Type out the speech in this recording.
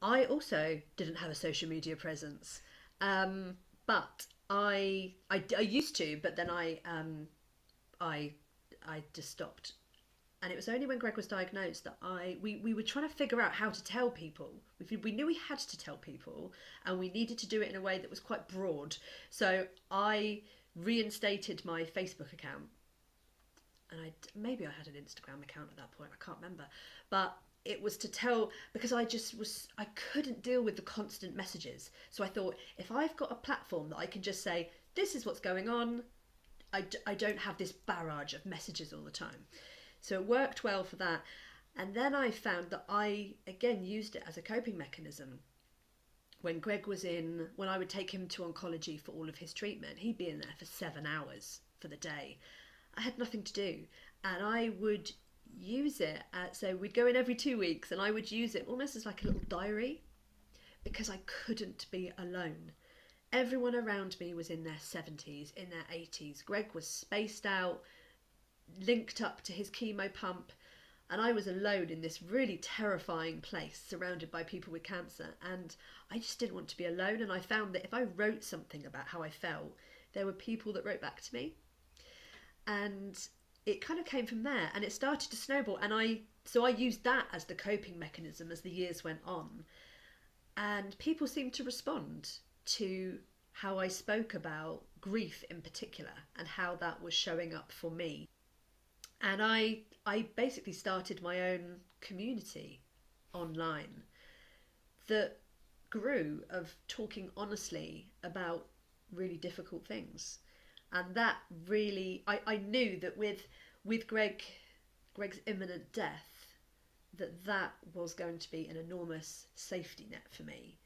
I also didn't have a social media presence, but I used to, but then I I just stopped. And it was only when Greg was diagnosed that we were trying to figure out how to tell people. We knew we had to tell people, and we needed to do it in a way that was quite broad. So I reinstated my Facebook account, and maybe I had an Instagram account at that point. I can't remember, but it was to tell, because I couldn't deal with the constant messages. So I thought, if I've got a platform that I can just say, this is what's going on, I don't have this barrage of messages all the time. So it worked well for that. And then I found that I, again, used it as a coping mechanism. When I would take him to oncology for all of his treatment, he'd be in there for 7 hours for the day. I had nothing to do. And I would use it, so we'd go in every 2 weeks, and I would use it almost as like a little diary, because I couldn't be alone. Everyone around me was in their 70s, in their 80s. Greg was spaced out, linked up to his chemo pump, and I was alone in this really terrifying place, surrounded by people with cancer, and I just didn't want to be alone. And I found that if I wrote something about how I felt, there were people that wrote back to me, and it kind of came from there, and it started to snowball. And I used that as the coping mechanism as the years went on, and people seemed to respond to how I spoke about grief in particular and how that was showing up for me. And I basically started my own community online that grew, of talking honestly about really difficult things. And that really, I knew that with Greg's imminent death, that was going to be an enormous safety net for me.